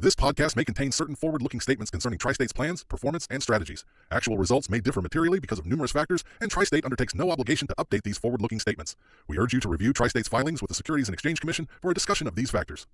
This podcast may contain certain forward-looking statements concerning Tri-State's plans, performance, and strategies. Actual results may differ materially because of numerous factors, and Tri-State undertakes no obligation to update these forward-looking statements. We urge you to review Tri-State's filings with the Securities and Exchange Commission for a discussion of these factors.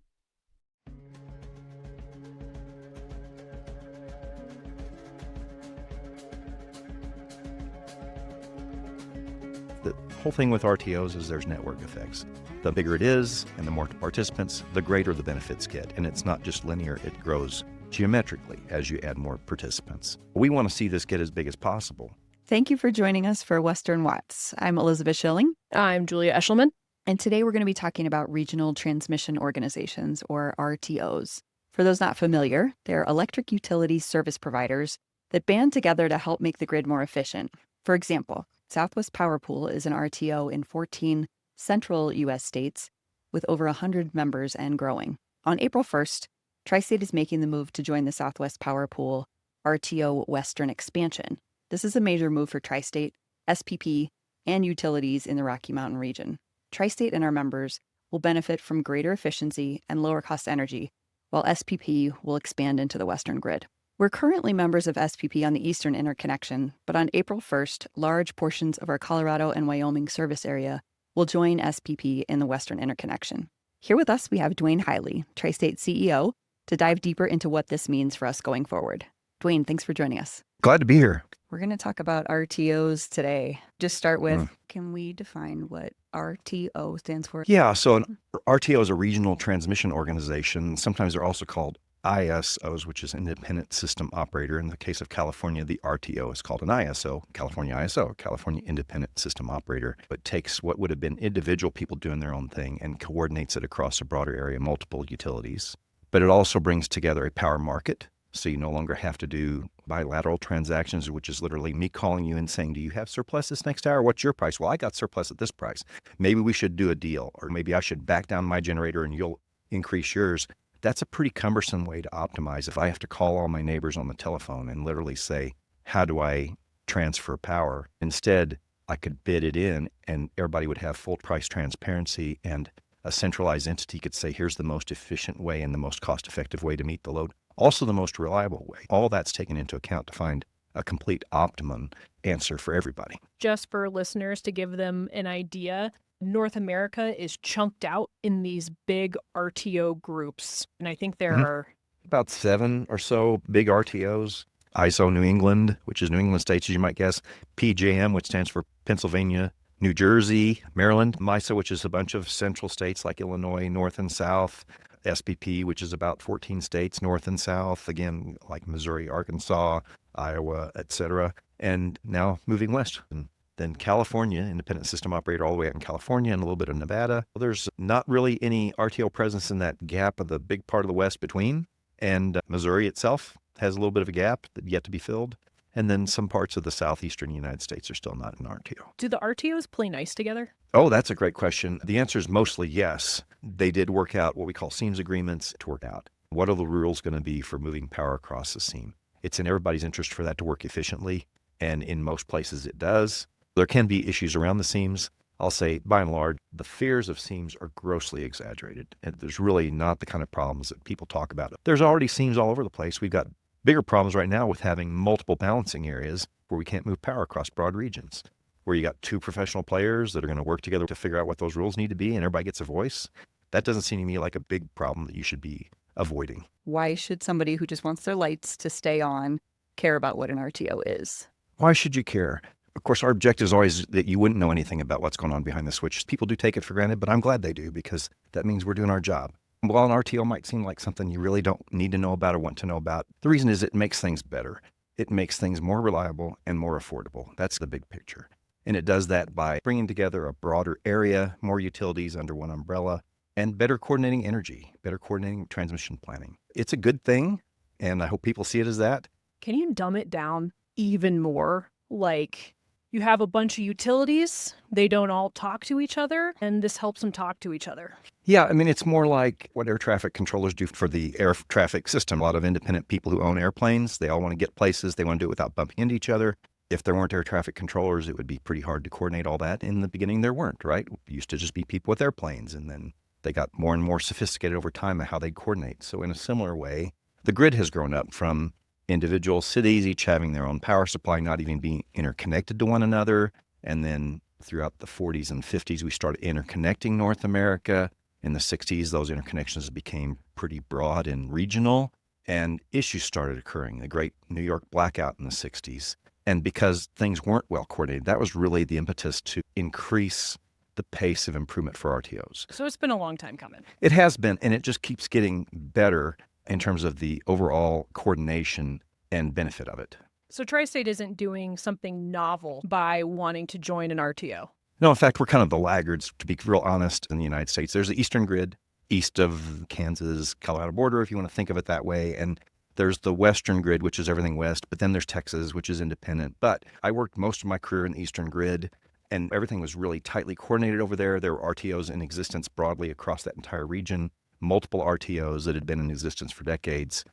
The whole thing with RTOs is there's network effects. The bigger it is and the more participants, the greater the benefits get. And it's not just linear, it grows geometrically as you add more participants. We want to see this get as big as possible. Thank you for joining us for Western Watts. I'm Elizabeth Schilling. I'm Julia Eshleman. And today we're going to be talking about regional transmission organizations, or RTOs. For those not familiar, they're electric utility service providers that band together to help make the grid more efficient. For example, Southwest Power Pool is an RTO in 14 central U.S. states with over 100 members and growing. On April 1st, Tri-State is making the move to join the Southwest Power Pool RTO Western expansion. This is a major move for Tri-State, SPP, and utilities in the Rocky Mountain region. Tri-State and our members will benefit from greater efficiency and lower cost energy, while SPP will expand into the Western grid. We're currently members of SPP on the Eastern Interconnection, but on April 1st, large portions of our Colorado and Wyoming service area will join SPP in the Western Interconnection. Here with us, we have Duane Highley, Tri-State CEO, to dive deeper into what this means for us going forward. Duane, thanks for joining us. Glad to be here. We're going to talk about RTOs today. Just start with, can we define what RTO stands for? Yeah, so an RTO is a regional transmission organization. Sometimes they're also called ISOs, which is Independent System Operator. In the case of California, the RTO is called an ISO, California ISO, California Independent System Operator. It takes what would have been individual people doing their own thing and coordinates it across a broader area, multiple utilities. But it also brings together a power market, so you no longer have to do bilateral transactions, which is literally me calling you and saying, do you have surplus this next hour? What's your price? Well, I got surplus at this price. Maybe we should do a deal, or maybe I should back down my generator and you'll increase yours. That's a pretty cumbersome way to optimize. If I have to call all my neighbors on the telephone and literally say, how do I transfer power? Instead, I could bid it in and everybody would have full price transparency, and a centralized entity could say, here's the most efficient way and the most cost-effective way to meet the load. Also the most reliable way. All that's taken into account to find a complete optimum answer for everybody. Just for listeners to give them an idea, North America is chunked out in these big RTO groups. And I think there are about 7 or so big RTOs. ISO New England, which is New England states, as you might guess. PJM, which stands for Pennsylvania, New Jersey, Maryland. MISO, which is a bunch of central states like Illinois, north and south. SPP, which is about 14 states, north and south, again, like Missouri, Arkansas, Iowa, etc. And now moving west. And then California, Independent System Operator all the way out in California, and a little bit of Nevada. Well, there's not really any RTO presence in that gap of the big part of the West between. And Missouri itself has a little bit of a gap that yet to be filled. And then some parts of the southeastern United States are still not an RTO. Do the RTOs play nice together? Oh, that's a great question. The answer is mostly yes. They did work out what we call seams agreements to work out. What are the rules going to be for moving power across the seam? It's in everybody's interest for that to work efficiently, and in most places it does. There can be issues around the seams. I'll say, by and large, the fears of seams are grossly exaggerated, and there's really not the kind of problems that people talk about. There's already seams all over the place. We've got bigger problems right now with having multiple balancing areas where we can't move power across broad regions, where you got 2 professional players that are going to work together to figure out what those rules need to be, and everybody gets a voice. That doesn't seem to me like a big problem that you should be avoiding. Why should somebody who just wants their lights to stay on care about what an RTO is? Why should you care? Of course, our objective is always that you wouldn't know anything about what's going on behind the switch. People do take it for granted, but I'm glad they do, because that means we're doing our job. While an RTO might seem like something you really don't need to know about or want to know about, the reason is it makes things better. It makes things more reliable and more affordable. That's the big picture. And it does that by bringing together a broader area, more utilities under one umbrella, and better coordinating energy, better coordinating transmission planning. It's a good thing, and I hope people see it as that. Can you dumb it down even more? Like, you have a bunch of utilities, they don't all talk to each other, and this helps them talk to each other. Yeah, I mean, it's more like what air traffic controllers do for the air traffic system. A lot of independent people who own airplanes, they all want to get places, they want to do it without bumping into each other. If there weren't air traffic controllers, it would be pretty hard to coordinate all that. In the beginning, there weren't, right? It used to just be people with airplanes, and then they got more and more sophisticated over time of how they coordinate. So in a similar way, The grid has grown up from individual cities, each having their own power supply, not even being interconnected to one another. And then throughout the 40s and 50s, we started interconnecting North America. In the 60s, those interconnections became pretty broad and regional, and issues started occurring. The great New York blackout in the 60s. And because things weren't well coordinated, that was really the impetus to increase the pace of improvement for RTOs. So it's been a long time coming. It has been, and it just keeps getting better in terms of the overall coordination and benefit of it. So Tri-State isn't doing something novel by wanting to join an RTO. No, in fact, we're kind of the laggards, to be real honest, in the United States. There's the Eastern Grid, east of Kansas-Colorado border, if you want to think of it that way. And there's the Western Grid, which is everything west. But then there's Texas, which is independent. But I worked most of my career in the Eastern Grid, and everything was really tightly coordinated over there. There were RTOs in existence broadly across that entire region, multiple RTOs that had been in existence for decades.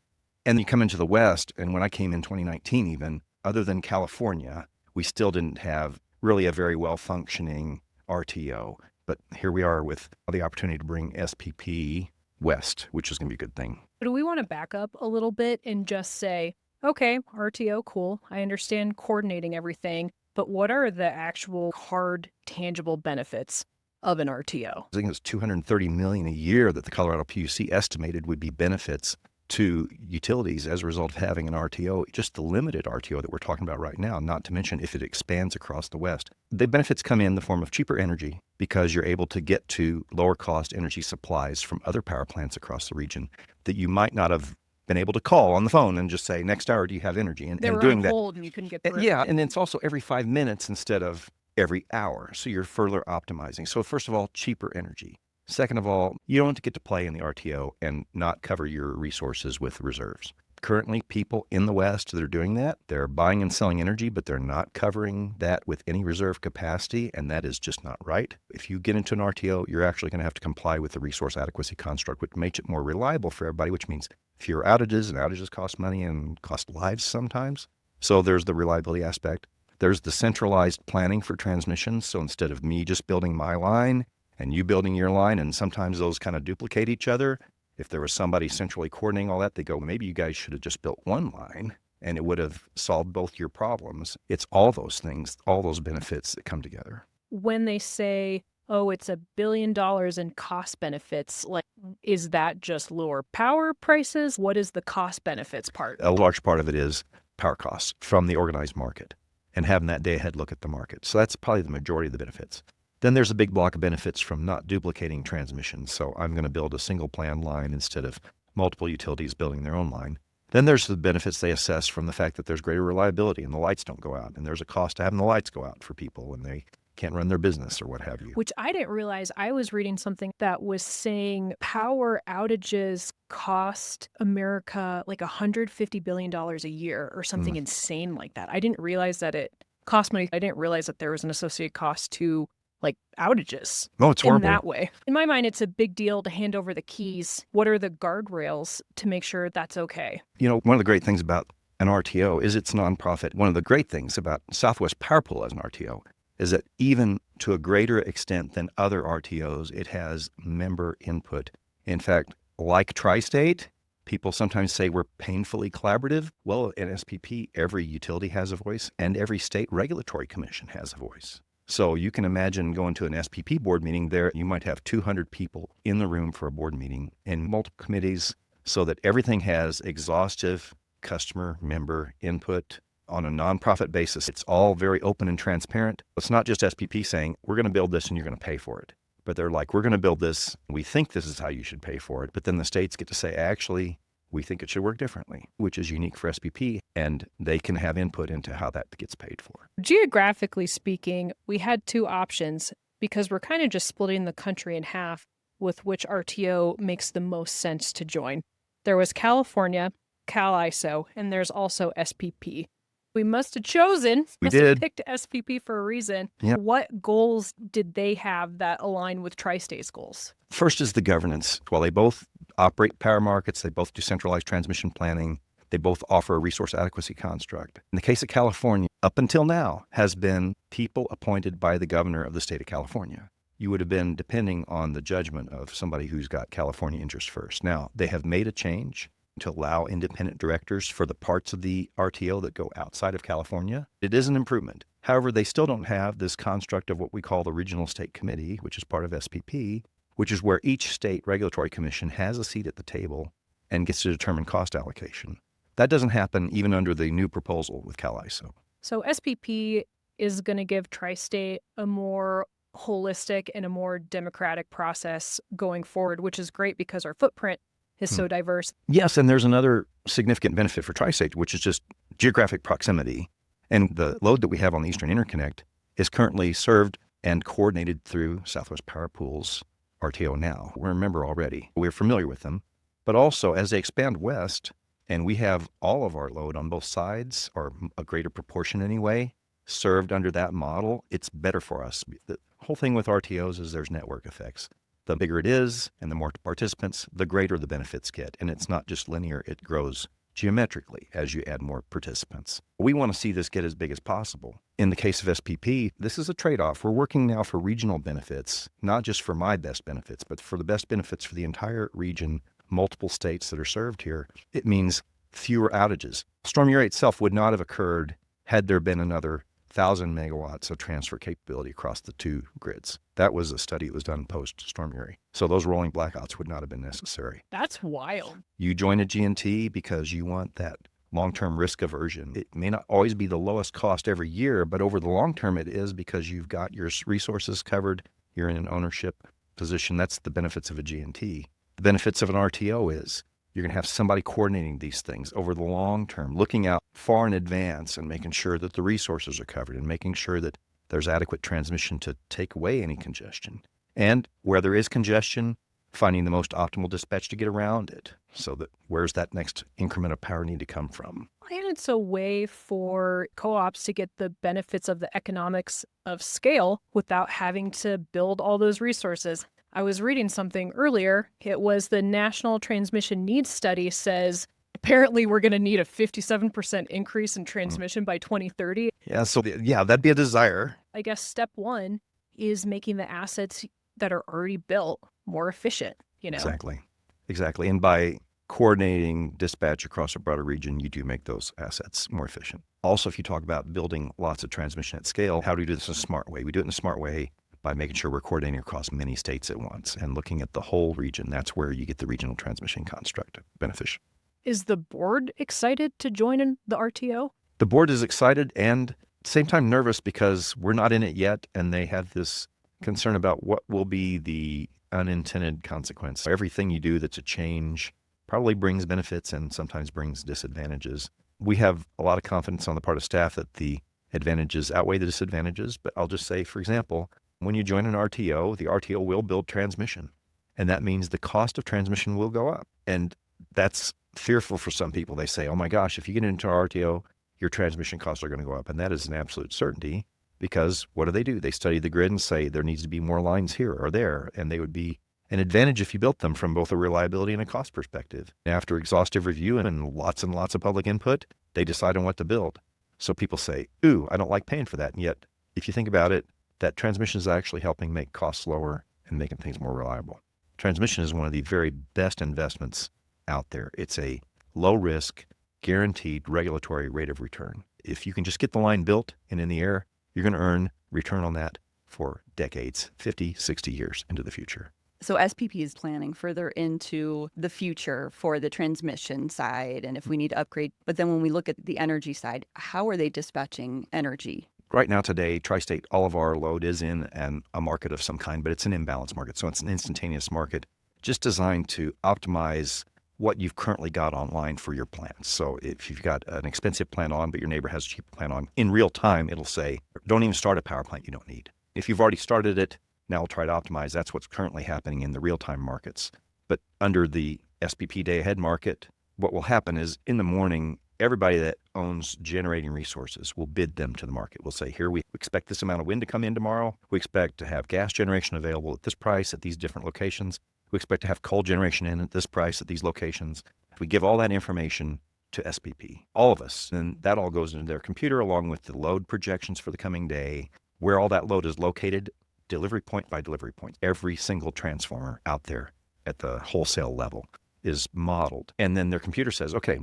And you come into the West, and when I came in 2019 even, other than California, we still didn't have really a very well-functioning RTO. But here we are with the opportunity to bring SPP west, which is going to be a good thing. Do we want to back up a little bit and just say, okay, RTO, cool. I understand coordinating everything, but what are the actual hard, tangible benefits of an RTO? I think it was $230 million a year that the Colorado PUC estimated would be benefits to utilities as a result of having an RTO, just the limited RTO that we're talking about right now, not to mention if it expands across the West. The benefits come in the form of cheaper energy because you're able to get to lower cost energy supplies from other power plants across the region that you might not have been able to call on the phone and just say, next hour, do you have energy? And, They were doing on that. hold and you couldn't get through. Yeah, and it's also every 5 minutes instead of every hour. So you're further optimizing. So first of all, cheaper energy. Second of all, you don't get to play in the RTO and not cover your resources with reserves. Currently, people in the West that are doing that, they're buying and selling energy, but they're not covering that with any reserve capacity, and that is just not right. If you get into an RTO, you're actually going to have to comply with the resource adequacy construct, which makes it more reliable for everybody, which means fewer outages, and outages cost money and cost lives sometimes. So there's the reliability aspect. There's the centralized planning for transmission. So instead of me just building my line and you building your line, and sometimes those kind of duplicate each other, if there was somebody centrally coordinating all that, they go, maybe you guys should have just built one line and it would have solved both your problems. It's all those things, all those benefits that come together. When they say, oh, it's $1 billion in cost benefits, like, is that just lower power prices? What is the cost benefits part? A large part of it is power costs from the organized market and having that day ahead look at the market. So that's probably the majority of the benefits. Then there's a big block of benefits from not duplicating transmission. So I'm going to build a single planned line instead of multiple utilities building their own line. Then there's the benefits they assess from the fact that there's greater reliability and the lights don't go out. And there's a cost to having the lights go out for people when they can't run their business or what have you. Which I didn't realize. I was reading something that was saying power outages cost America like $150 billion a year or something insane like that. I didn't realize that it cost money. I didn't realize that there was an associated cost to like outages. Oh, it's horrible. In that way. In my mind, it's a big deal to hand over the keys. What are the guardrails to make sure that's okay? You know, one of the great things about an RTO is it's nonprofit. One of the great things about Southwest Power Pool as an RTO is that even to a greater extent than other RTOs, it has member input. In fact, like Tri-State, people sometimes say we're painfully collaborative. Well, in SPP, every utility has a voice and every state regulatory commission has a voice. So you can imagine going to an SPP board meeting there, you might have 200 people in the room for a board meeting and multiple committees so that everything has exhaustive customer member input on a nonprofit basis. It's all very open and transparent. It's not just SPP saying, we're going to build this and you're going to pay for it. But they're like, we're going to build this. We think this is how you should pay for it. But then the states get to say, actually, we think it should work differently, which is unique for SPP, and they can have input into how that gets paid for. Geographically speaking, we had two options because we're kind of just splitting the country in half with which RTO makes the most sense to join. There was California, CalISO, and there's also SPP. We must have picked SPP for a reason. Yep. What goals did they have that align with Tri-State's goals? First is the governance. While they both operate power markets, they both do centralized transmission planning, they both offer a resource adequacy construct. In the case of California, up until now, has been people appointed by the governor of the state of California. You would have been depending on the judgment of somebody who's got California interest first. Now, they have made a change. to allow independent directors for the parts of the RTO that go outside of California. It is an improvement. However, they still don't have this construct of what we call the Regional State Committee, which is part of SPP, which is where each state regulatory commission has a seat at the table and gets to determine cost allocation. That doesn't happen even under the new proposal with CalISO. So SPP is going to give Tri-State a more holistic and a more democratic process going forward, which is great because our footprint is so diverse. Yes, and there's another significant benefit for Tri-State, which is just geographic proximity. And the load that we have on the Eastern Interconnect is currently served and coordinated through Southwest Power Pool's RTO now. We're a member already. We're familiar with them. But also, as they expand west, and we have all of our load on both sides, or a greater proportion anyway, served under that model, it's better for us. The whole thing with RTOs is there's network effects. The bigger it is and the more participants, the greater the benefits get. And it's not just linear, it grows geometrically as you add more participants. We want to see this get as big as possible. In the case of SPP, this is a trade-off. We're working now for regional benefits, not just for my best benefits, but for the best benefits for the entire region, multiple states that are served here. It means fewer outages. Storm Uri itself would not have occurred had there been another 1,000 megawatts of transfer capability across the two grids. That was a study that was done post-Storm Uri. So those rolling blackouts would not have been necessary. That's wild. You join a G&T because you want that long-term risk aversion. It may not always be the lowest cost every year, but over the long term it is because you've got your resources covered. You're in an ownership position. That's the benefits of a G&T. The benefits of an RTO is you're going to have somebody coordinating these things over the long term, looking out far in advance and making sure that the resources are covered and making sure that there's adequate transmission to take away any congestion. And where there is congestion, finding the most optimal dispatch to get around it. So that where's that next increment of power need to come from? And it's a way for co-ops to get the benefits of the economics of scale without having to build all those resources. I was reading something earlier. It was the National Transmission Needs Study says apparently we're going to need a 57% increase in transmission by 2030. Yeah, so that'd be a desire. I guess step one is making the assets that are already built more efficient, Exactly. And by coordinating dispatch across a broader region, you do make those assets more efficient. Also, if you talk about building lots of transmission at scale, how do we do this in a smart way? We do it in a smart way by making sure we're coordinating across many states at once and looking at the whole region. That's where you get the regional transmission construct beneficial. Is the board excited to join in the RTO? The board is excited and at the same time nervous because we're not in it yet, and they have this concern about what will be the unintended consequence. Everything you do that's a change probably brings benefits and sometimes brings disadvantages. We have a lot of confidence on the part of staff that the advantages outweigh the disadvantages, but I'll just say, for example, when you join an RTO, the RTO will build transmission, and that means the cost of transmission will go up. And that's fearful for some people. They say, oh my gosh, if you get into our RTO, your transmission costs are going to go up. And that is an absolute certainty because what do? They study the grid and say there needs to be more lines here or there, and they would be an advantage if you built them from both a reliability and a cost perspective. After exhaustive review and lots of public input, they decide on what to build. So people say, ooh, I don't like paying for that. And yet, if you think about it, that transmission is actually helping make costs lower and making things more reliable. Transmission is one of the very best investments out there. It's a low-risk, guaranteed regulatory rate of return. If you can just get the line built and in the air, you're going to earn return on that for decades, 50, 60 years into the future. So SPP is planning further into the future for the transmission side and if we need to upgrade. But then when we look at the energy side, how are they dispatching energy? Right now today, Tri-State, all of our load is in a market of some kind, but it's an imbalance market. So it's an instantaneous market just designed to optimize what you've currently got online for your plant. So if you've got an expensive plant on, but your neighbor has a cheaper plant on, in real time, it'll say, don't even start a power plant you don't need. If you've already started it, now we'll try to optimize. That's what's currently happening in the real-time markets. But under the SPP day-ahead market, what will happen is in the morning, everybody that owns generating resources will bid them to the market. We'll say, here, we expect this amount of wind to come in tomorrow. We expect to have gas generation available at this price at these different locations. We expect to have coal generation in at this price at these locations. We give all that information to SPP, all of us, and that all goes into their computer along with the load projections for the coming day, where all that load is located, delivery point by delivery point, every single transformer out there at the wholesale level. is modeled. And then their computer says, okay,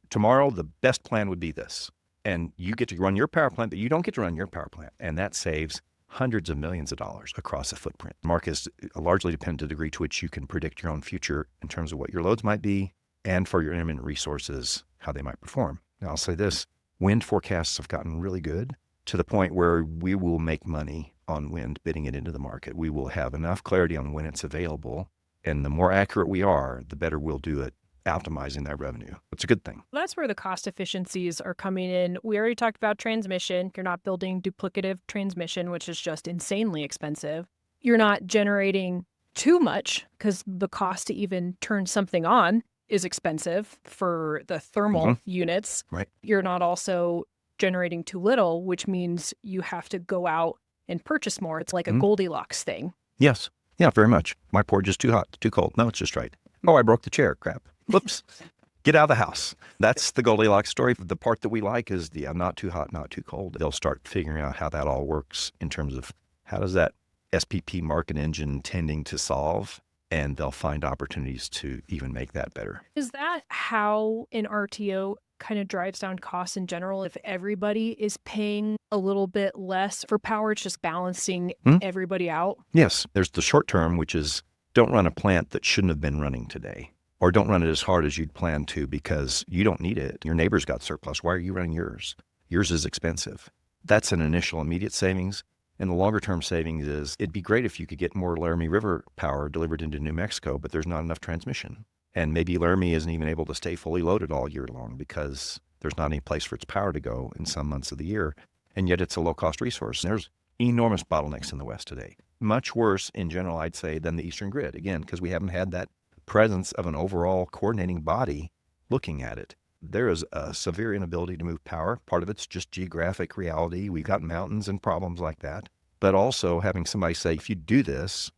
tomorrow the best plan would be this. And you get to run your power plant, but you don't get to run your power plant. And that saves hundreds of millions of dollars across the footprint. Markets largely depend to the degree to which you can predict your own future in terms of what your loads might be and for your intermittent resources, how they might perform. Now, I'll say this, wind forecasts have gotten really good to the point where we will make money on wind bidding it into the market. We will have enough clarity on when it's available. And the more accurate we are, the better we'll do at optimizing that revenue. It's a good thing. That's where the cost efficiencies are coming in. We already talked about transmission. You're not building duplicative transmission, which is just insanely expensive. You're not generating too much because the cost to even turn something on is expensive for the thermal units. Right. You're not also generating too little, which means you have to go out and purchase more. It's like a Goldilocks thing. Yes. Yeah, very much. My porch is too hot, too cold. No, it's just right. Oh, I broke the chair. Crap. Whoops. Get out of the house. That's the Goldilocks story. The part that we like is the not too hot, not too cold. They'll start figuring out how that all works in terms of how does that SPP market engine tending to solve, and they'll find opportunities to even make that better. Is that how an RTO kind of drives down costs in general? If everybody is paying a little bit less for power, it's just balancing everybody out? Yes. There's the short term, which is don't run a plant that shouldn't have been running today, or don't run it as hard as you'd planned to because you don't need it. Your neighbor's got surplus. Why are you running yours? Yours is expensive. That's an initial immediate savings. And the longer term savings is it'd be great if you could get more Laramie River power delivered into New Mexico, but there's not enough transmission. And maybe Laramie isn't even able to stay fully loaded all year long because there's not any place for its power to go in some months of the year. And yet it's a low-cost resource. There's enormous bottlenecks in the West today. Much worse in general, I'd say, than the Eastern grid. Again, because we haven't had that presence of an overall coordinating body looking at it. There is a severe inability to move power. Part of it's just geographic reality. We've got mountains and problems like that. But also having somebody say, if you do this,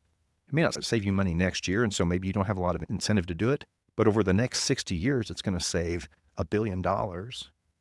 it may not save you money next year, and so maybe you don't have a lot of incentive to do it. But over the next 60 years, it's going to save $1 billion.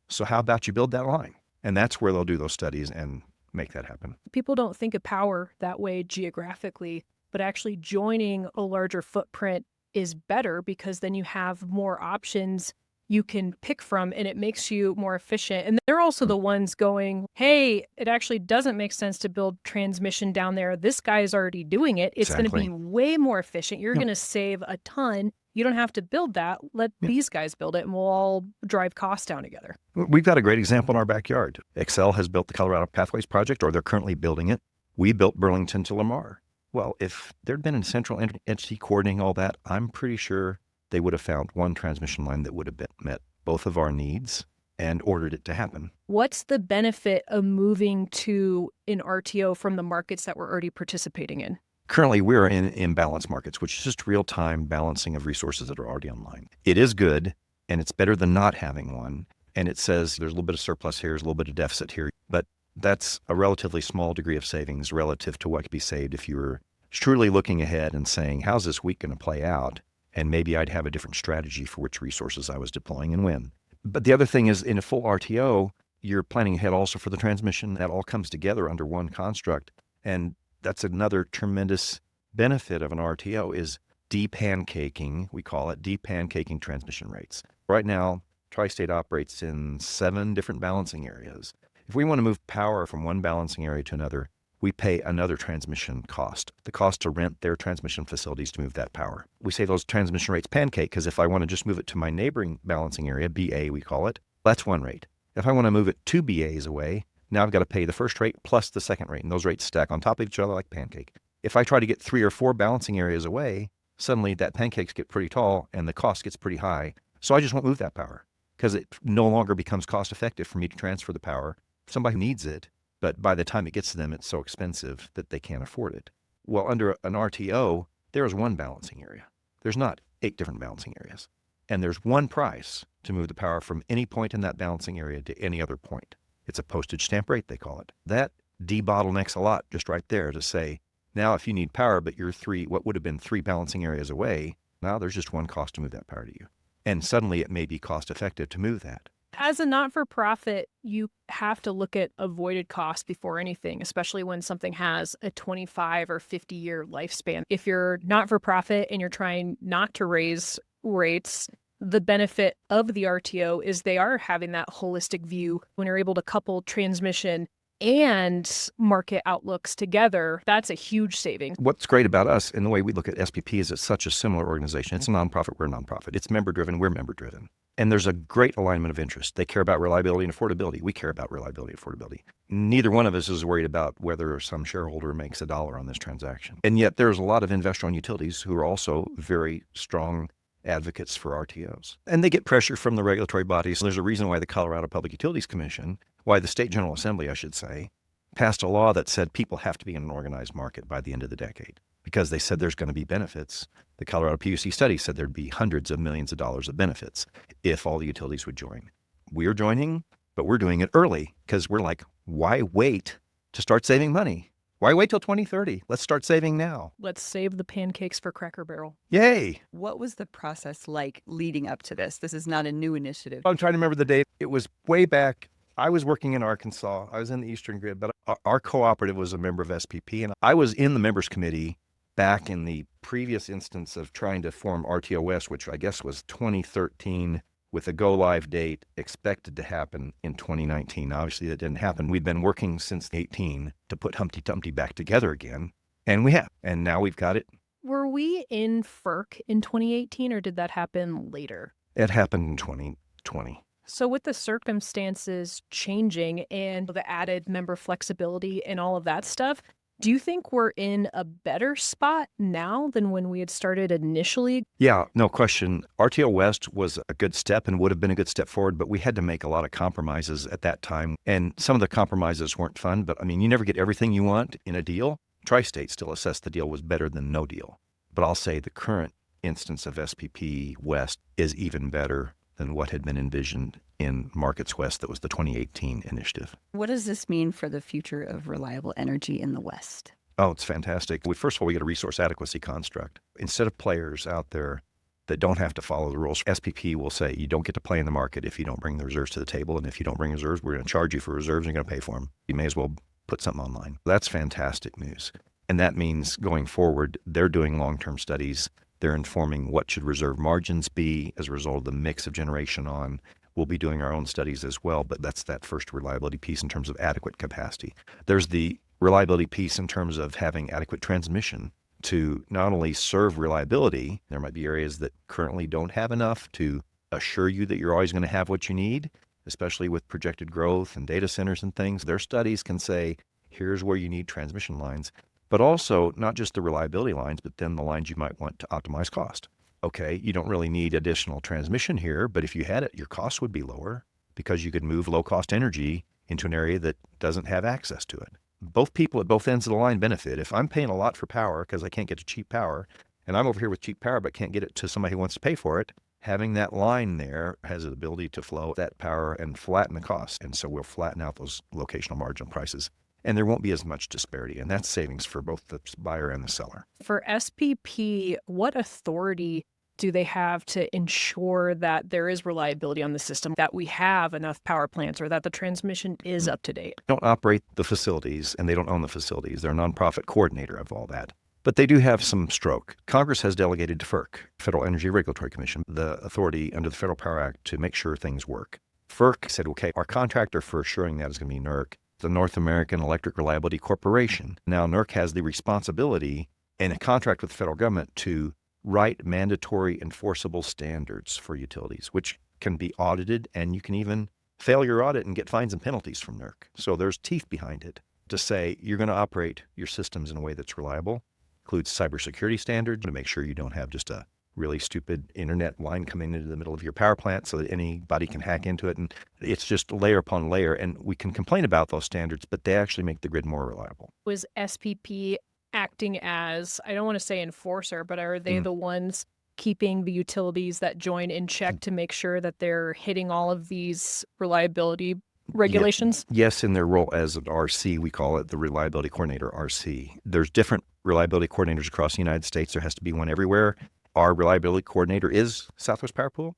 So how about you build that line? And that's where they'll do those studies and make that happen. People don't think of power that way geographically, but actually joining a larger footprint is better because then you have more options you can pick from and it makes you more efficient. And they're also the ones going, hey, it actually doesn't make sense to build transmission down there. This guy is already doing it. It's going to be way more efficient. You're going to save a ton. You don't have to build that. Let these guys build it and we'll all drive costs down together. We've got a great example in our backyard. Excel has built the Colorado Pathways Project, or they're currently building it. We built Burlington to Lamar. Well, if there'd been a central entity coordinating all that, I'm pretty sure they would have found one transmission line that would have met both of our needs and ordered it to happen. What's the benefit of moving to an RTO from the markets that we're already participating in? Currently, we're in imbalance markets, which is just real-time balancing of resources that are already online. It is good, and it's better than not having one. And it says there's a little bit of surplus here, there's a little bit of deficit here, but that's a relatively small degree of savings relative to what could be saved if you were truly looking ahead and saying, how's this week going to play out? And maybe I'd have a different strategy for which resources I was deploying and when. But the other thing is, in a full RTO, you're planning ahead also for the transmission. That all comes together under one construct. And that's another tremendous benefit of an RTO is de-pancaking, we call it, de-pancaking transmission rates. Right now, Tri-State operates in 7 different balancing areas. If we want to move power from one balancing area to another, we pay another transmission cost, the cost to rent their transmission facilities to move that power. We say those transmission rates pancake because if I want to just move it to my neighboring balancing area, BA we call it, that's one rate. If I want to move it 2 BAs away, now I've got to pay the first rate plus the second rate, and those rates stack on top of each other like pancake. If I try to get 3 or 4 balancing areas away, suddenly that pancakes get pretty tall and the cost gets pretty high. So I just won't move that power because it no longer becomes cost effective for me to transfer the power. Somebody who needs it, but by the time it gets to them, it's so expensive that they can't afford it. Well, under an RTO, there is one balancing area. There's not 8 different balancing areas. And there's one price to move the power from any point in that balancing area to any other point. It's a postage stamp rate, they call it. That debottlenecks a lot just right there to say, now if you need power, but you're 3, what would have been 3 balancing areas away, now there's just one cost to move that power to you. And suddenly it may be cost effective to move that. As a not-for-profit, you have to look at avoided costs before anything, especially when something has a 25 or 50-year lifespan. If you're not-for-profit and you're trying not to raise rates, the benefit of the RTO is they are having that holistic view. When you're able to couple transmission and market outlooks together, that's a huge saving. What's great about us and the way we look at SPP is it's such a similar organization. It's a nonprofit, we're a nonprofit. It's member-driven, we're member-driven. And there's a great alignment of interest. They care about reliability and affordability. We care about reliability and affordability. Neither one of us is worried about whether some shareholder makes $1 on this transaction. And yet there's a lot of investor-owned utilities who are also very strong advocates for RTOs. And they get pressure from the regulatory bodies. There's a reason why the Colorado Public Utilities Commission, why the State General Assembly, I should say, passed a law that said people have to be in an organized market by the end of the decade because they said there's going to be benefits. The Colorado PUC study said there'd be hundreds of millions of dollars of benefits if all the utilities would join. We're joining, but we're doing it early because we're like, why wait to start saving money? Why wait till 2030? Let's start saving now. Let's save the pancakes for Cracker Barrel. Yay. What was the process like leading up to this? This is not a new initiative. I'm trying to remember the date. It was way back. I was working in Arkansas. I was in the Eastern Grid, but our cooperative was a member of SPP, and I was in the members committee back in the previous instance of trying to form RTO West, which I guess was 2013, with a go-live date expected to happen in 2019. Obviously, that didn't happen. We'd been working since 2018 to put Humpty Dumpty back together again, and we have. And now we've got it. Were we in FERC in 2018, or did that happen later? It happened in 2020. So with the circumstances changing and the added member flexibility and all of that stuff, do you think we're in a better spot now than when we had started initially? Yeah, no question. RTO West was a good step and would have been a good step forward, but we had to make a lot of compromises at that time. And some of the compromises weren't fun, but I mean, you never get everything you want in a deal. Tri-State still assessed the deal was better than no deal. But I'll say the current instance of SPP West is even better than what had been envisioned in Markets West. That was the 2018 initiative. What does this mean for the future of reliable energy in the West? Oh, it's fantastic. First of all, we get a resource adequacy construct. Instead of players out there that don't have to follow the rules, SPP will say you don't get to play in the market if you don't bring the reserves to the table. And if you don't bring reserves, we're going to charge you for reserves and you're going to pay for them. You may as well put something online. That's fantastic news. And that means going forward, they're doing long-term studies. They're informing what should reserve margins be as a result of the mix of generation on. We'll be doing our own studies as well, but that's that first reliability piece in terms of adequate capacity. There's the reliability piece in terms of having adequate transmission to not only serve reliability, there might be areas that currently don't have enough to assure you that you're always going to have what you need, especially with projected growth and data centers and things. Their studies can say, here's where you need transmission lines. But also not just the reliability lines, but then the lines you might want to optimize cost. Okay, you don't really need additional transmission here, but if you had it, your costs would be lower because you could move low-cost energy into an area that doesn't have access to it. Both people at both ends of the line benefit. If I'm paying a lot for power because I can't get to cheap power, and I'm over here with cheap power but can't get it to somebody who wants to pay for it, having that line there has the ability to flow that power and flatten the cost. And so we'll flatten out those locational marginal prices. And there won't be as much disparity, and that's savings for both the buyer and the seller. For SPP, what authority do they have to ensure that there is reliability on the system, that we have enough power plants, or that the transmission is up to date? They don't operate the facilities, and they don't own the facilities. They're a nonprofit coordinator of all that. But they do have some stroke. Congress has delegated to FERC, Federal Energy Regulatory Commission, the authority under the Federal Power Act to make sure things work. FERC said, okay, our contractor for assuring that is going to be NERC, the North American Electric Reliability Corporation. Now, NERC has the responsibility in a contract with the federal government to write mandatory enforceable standards for utilities, which can be audited, and you can even fail your audit and get fines and penalties from NERC. So there's teeth behind it to say you're going to operate your systems in a way that's reliable. Includes cybersecurity standards to make sure you don't have just a really stupid internet line coming into the middle of your power plant so that anybody can hack into it. And it's just layer upon layer. And we can complain about those standards, but they actually make the grid more reliable. Was SPP acting as, I don't want to say enforcer, but are they the ones keeping the utilities that join in check to make sure that they're hitting all of these reliability regulations? Yes, in their role as an RC, we call it the Reliability Coordinator, RC. There's different reliability coordinators across the United States. There has to be one everywhere. Our reliability coordinator is Southwest Power Pool.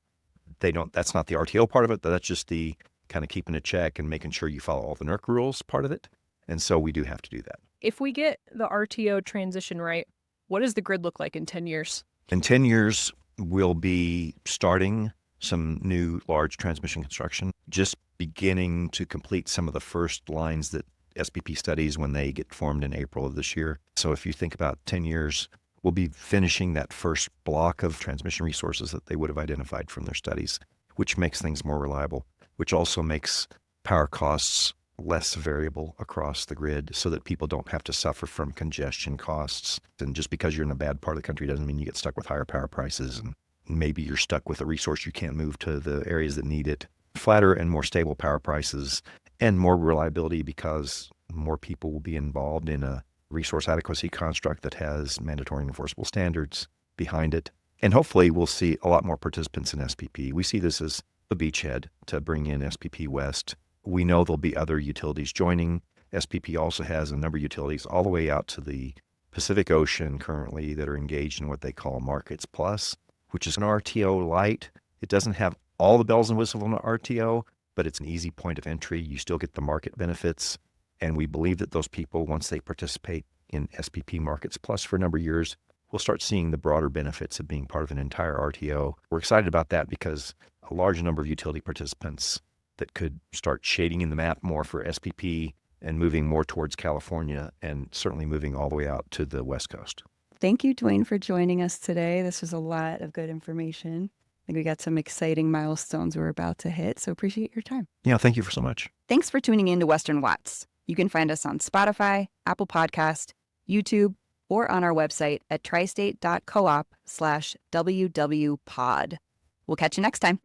That's not the RTO part of it, but that's just the kind of keeping a check and making sure you follow all the NERC rules part of it. And so we do have to do that. If we get the RTO transition right, what does the grid look like in 10 years? In 10 years, We'll be starting some new large transmission construction, just beginning to complete some of the first lines that SPP studies when they get formed in April of this year. So if you think about 10 years, we'll be finishing that first block of transmission resources that they would have identified from their studies, which makes things more reliable, which also makes power costs less variable across the grid so that people don't have to suffer from congestion costs. And just because you're in a bad part of the country doesn't mean you get stuck with higher power prices. And maybe you're stuck with a resource you can't move to the areas that need it. Flatter and more stable power prices and more reliability because more people will be involved in a resource adequacy construct that has mandatory and enforceable standards behind it. And hopefully we'll see a lot more participants in SPP. We see this as a beachhead to bring in SPP West. We know there'll be other utilities joining. SPP also has a number of utilities all the way out to the Pacific Ocean currently that are engaged in what they call Markets Plus, which is an RTO light. It doesn't have all the bells and whistles on an RTO, but it's an easy point of entry. You still get the market benefits. And we believe that those people, once they participate in SPP Markets Plus for a number of years, will start seeing the broader benefits of being part of an entire RTO. We're excited about that because a large number of utility participants that could start shading in the map more for SPP and moving more towards California and certainly moving all the way out to the West Coast. Thank you, Duane, for joining us today. This was a lot of good information. I think we got some exciting milestones we're about to hit, so appreciate your time. Yeah, thank you for so much. Thanks for tuning in to Western Watts. You can find us on Spotify, Apple Podcast, YouTube, or on our website at tristate.coop/WWPod. We'll catch you next time.